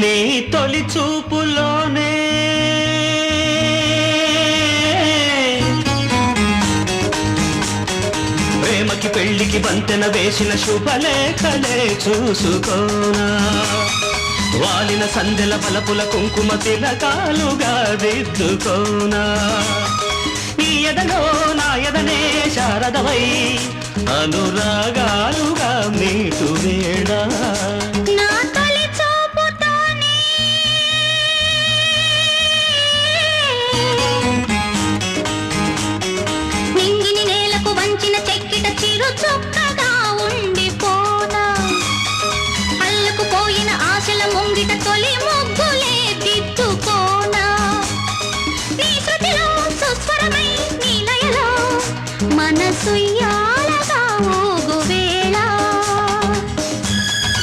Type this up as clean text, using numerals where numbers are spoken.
నీ తొలి చూపులోనే ప్రేమకి పెళ్లికి బంతెన వేసిన శుభలేఖలే చూసుకోనా వాలిన సందెల బలపుల కుంకుమ తిలకాలుగా దిద్దుకోనా నీ ఎదలో నా ఎదనే శారదవై అనురాగాలుగా మీటు వేడా